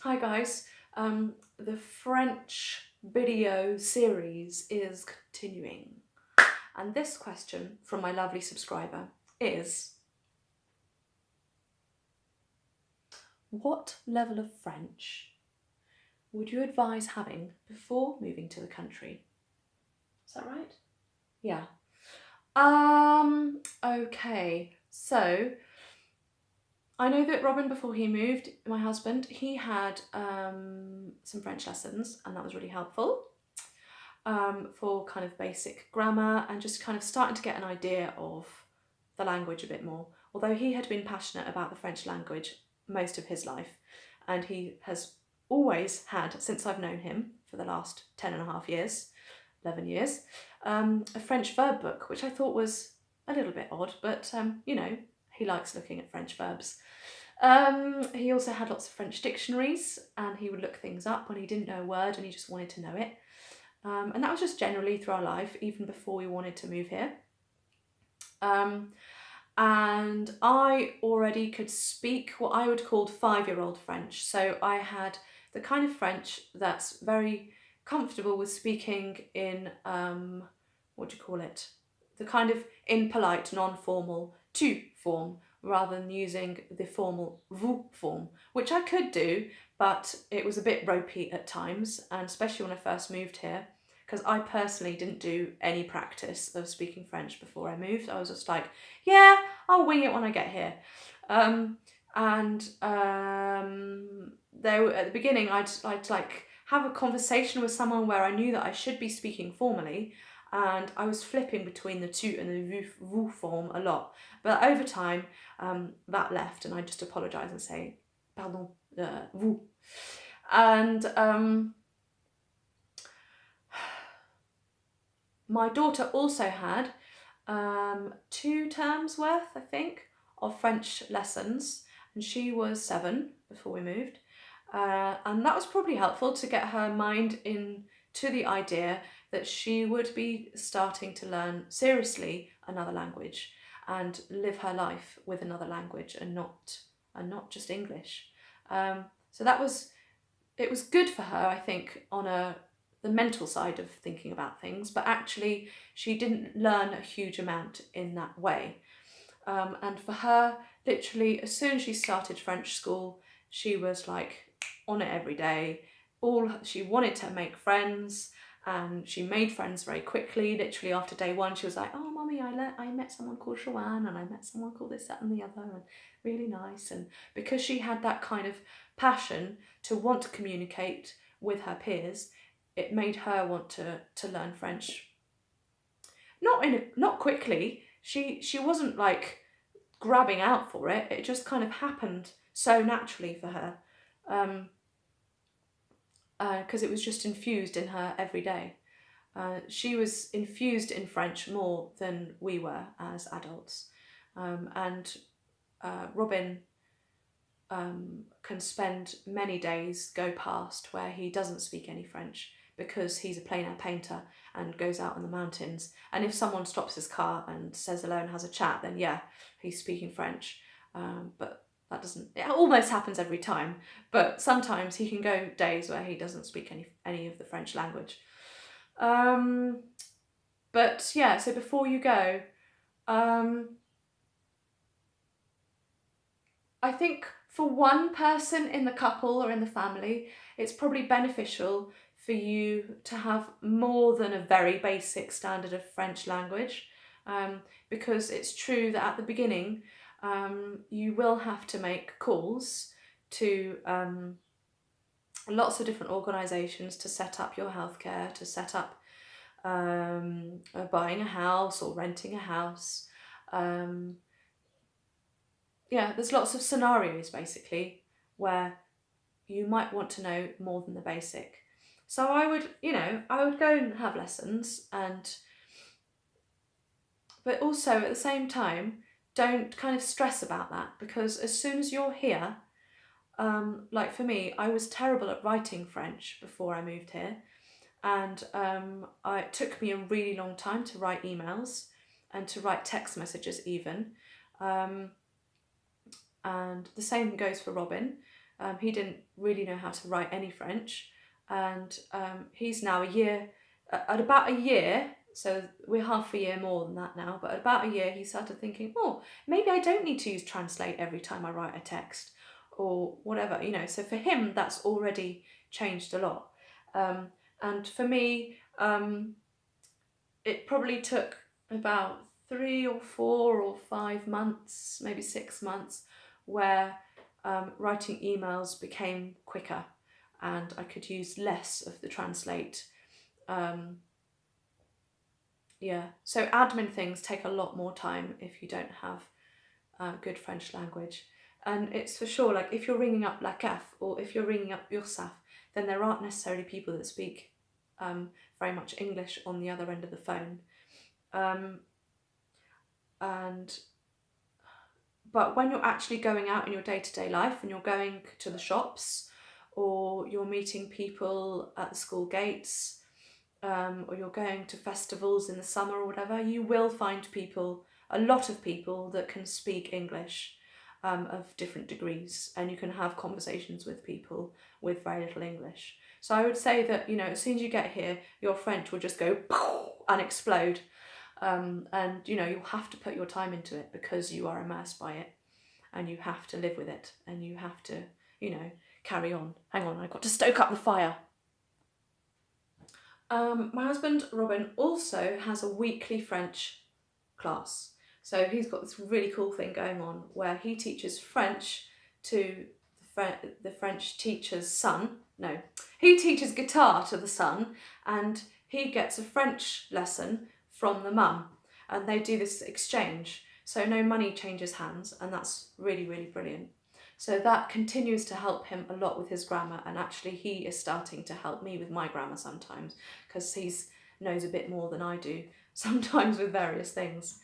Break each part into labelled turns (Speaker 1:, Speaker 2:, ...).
Speaker 1: Hi guys, the French video series is continuing, and this question from my lovely subscriber is: what level of French would you advise having before moving to the country? Is that right? Yeah. Okay, so I know that Robin, before he moved, my husband, he had some French lessons, and that was really helpful for kind of basic grammar and just kind of starting to get an idea of the language a bit more. Although he had been passionate about the French language most of his life, and he has always had, since I've known him for the last 11 years, a French verb book, which I thought was a little bit odd, but you know, he likes looking at French verbs. He also had lots of French dictionaries, and he would look things up when he didn't know a word and he just wanted to know it. And that was just generally through our life, even before we wanted to move here. And I already could speak what I would call 5-year-old French. So I had the kind of French that's very comfortable with speaking in, what do you call it? The kind of impolite, non-formal tu form, rather than using the formal vous form, which I could do, but it was a bit ropey at times, and especially when I first moved here, because I personally didn't do any practice of speaking French before I moved. I was just like, yeah, I'll wing it when I get here. There at the beginning, I'd like have a conversation with someone where I knew that I should be speaking formally, and I was flipping between the tu and the vous form a lot. But over time, that left, and I just apologise and say, pardon, vous. And my daughter also had 2 terms worth, I think, of French lessons, and she was 7 before we moved. And that was probably helpful to get her mind into the idea that she would be starting to learn seriously another language and live her life with another language and not just English. So it was good for her, I think, on the mental side of thinking about things, but actually she didn't learn a huge amount in that way. And for her, literally, as soon as she started French school, she was like on it every day. She wanted to make friends, and she made friends very quickly. Literally after day 1, she was like, "Oh, mummy, I met someone called Joanne, and I met someone called this, that, and the other, and really nice." And because she had that kind of passion to want to communicate with her peers, it made her want to learn French. Not quickly. She wasn't like grabbing out for it. It just kind of happened so naturally for her, because it was just infused in her every day. She was infused in French more than we were as adults, and Robin can spend many days go past where he doesn't speak any French, because he's a plein air painter and goes out in the mountains, and if someone stops his car and says hello and has a chat, then yeah, he's speaking French. But that doesn't, it almost happens every time, but sometimes he can go days where he doesn't speak any of the French language. But yeah, so before you go, I think for one person in the couple or in the family, it's probably beneficial for you to have more than a very basic standard of French language, because it's true that at the beginning you will have to make calls to lots of different organisations to set up your healthcare, to set up buying a house or renting a house. Yeah, there's lots of scenarios basically where you might want to know more than the basic. So I would go and have lessons, but also at the same time, don't kind of stress about that, because as soon as you're here, like for me, I was terrible at writing French before I moved here, and it took me a really long time to write emails and to write text messages even. And the same goes for Robin. He didn't really know how to write any French, and he's now at about a year, so we're half a year more than that now, but at about a year he started thinking, oh, maybe I don't need to use translate every time I write a text or whatever, so for him that's already changed a lot. And for me, it probably took about 3 or 4 or 5 months, maybe 6 months, where writing emails became quicker and I could use less of the translate. So admin things take a lot more time if you don't have good French language. And it's for sure, like if you're ringing up La CAF or if you're ringing up URSAF, then there aren't necessarily people that speak very much English on the other end of the phone. But when you're actually going out in your day-to-day life and you're going to the shops or you're meeting people at the school gates, or you're going to festivals in the summer or whatever, you will find a lot of people that can speak English of different degrees, and you can have conversations with people with very little English. So I would say that, as soon as you get here, your French will just go and explode. And, you'll have to put your time into it because you are immersed by it and you have to live with it and you have to, carry on. Hang on, I've got to stoke up the fire. My husband, Robin, also has a weekly French class. So he's got this really cool thing going on where he teaches French to the French teacher's son. No, he teaches guitar to the son and he gets a French lesson from the mum, and they do this exchange, so no money changes hands, and that's really, really brilliant. So that continues to help him a lot with his grammar, and actually he is starting to help me with my grammar sometimes because he knows a bit more than I do sometimes with various things.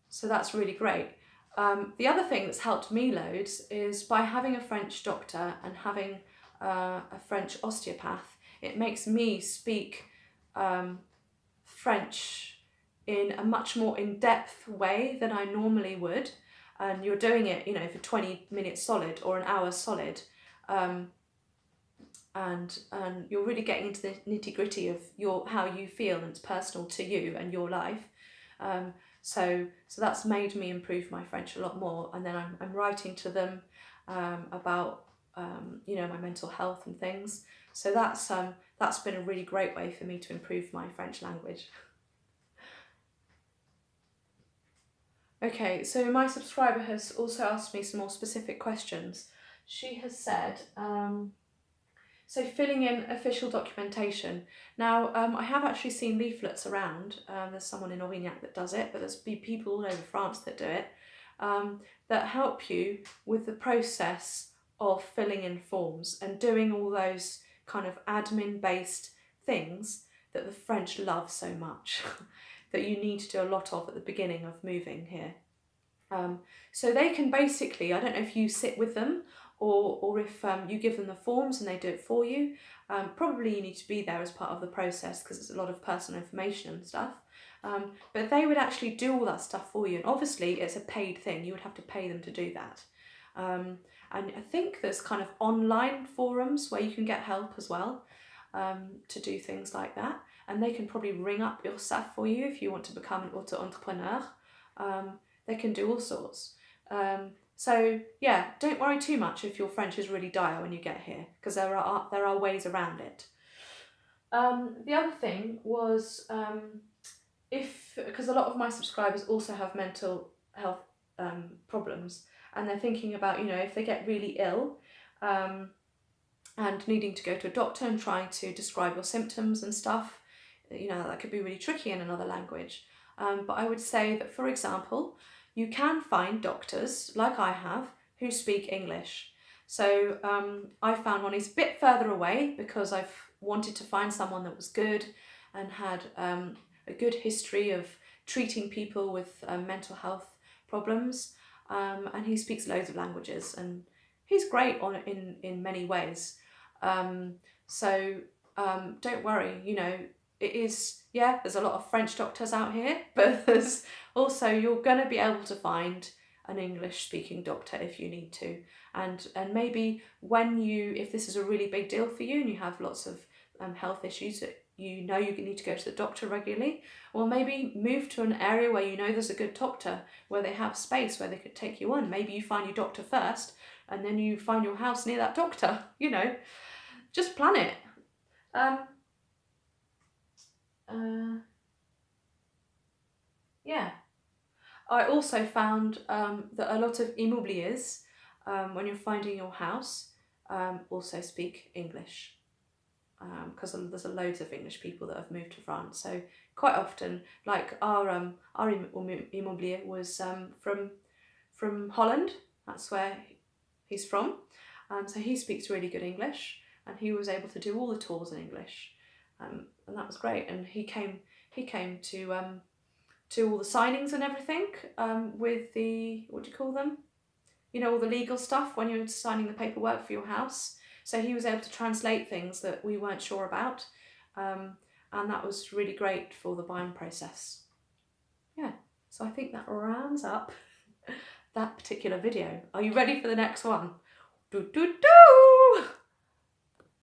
Speaker 1: So that's really great. The other thing that's helped me loads is by having a French doctor and having a French osteopath, it makes me speak French in a much more in-depth way than I normally would, and you're doing it for 20 minutes solid or an hour solid, and you're really getting into the nitty-gritty of how you feel, and it's personal to you and your life. So that's made me improve my French a lot more, and then I'm writing to them about my mental health and things. So that's been a really great way for me to improve my French language. Okay, so my subscriber has also asked me some more specific questions. She has said, so filling in official documentation. Now, I have actually seen leaflets around. There's someone in Aurignac that does it, but there's people all over France that do it, that help you with the process of filling in forms and doing all those kind of admin-based things that the French love so much, that you need to do a lot of at the beginning of moving here. So they can basically, I don't know if you sit with them or if you give them the forms and they do it for you. Probably you need to be there as part of the process because it's a lot of personal information and stuff. But they would actually do all that stuff for you, and obviously it's a paid thing. You would have to pay them to do that. And I think there's kind of online forums where you can get help as well to do things like that. And they can probably ring up your staff for you if you want to become an auto-entrepreneur. They can do all sorts. So yeah, don't worry too much if your French is really dire when you get here, because there are ways around it. The other thing was because a lot of my subscribers also have mental health problems, and they're thinking about if they get really ill and needing to go to a doctor and trying to describe your symptoms and stuff, that could be really tricky in another language. But I would say that, for example, you can find doctors, like I have, who speak English. So I found one who's a bit further away because I've wanted to find someone that was good and had a good history of treating people with mental health problems. And he speaks loads of languages and he's great in many ways. So don't worry, it is, there's a lot of French doctors out here, but there's also, you're going to be able to find an English speaking doctor if you need to. And maybe when if this is a really big deal for you and you have lots of health issues that you need to go to the doctor regularly, well, maybe move to an area where you know there's a good doctor, where they have space, where they could take you on. Maybe you find your doctor first and then you find your house near that doctor, you know. Just plan it. Yeah. I also found that a lot of immobiliers, when you're finding your house, also speak English. Because there's loads of English people that have moved to France. So quite often, like our immobilier was from Holland. That's where he's from. So he speaks really good English, and he was able to do all the tours in English, and that was great. And he came to all the signings and everything with the, what do you call them? You know, all the legal stuff when you're signing the paperwork for your house. So he was able to translate things that we weren't sure about, and that was really great for the buying process. Yeah, so I think that rounds up that particular video. Are you ready for the next one? Do, do, do!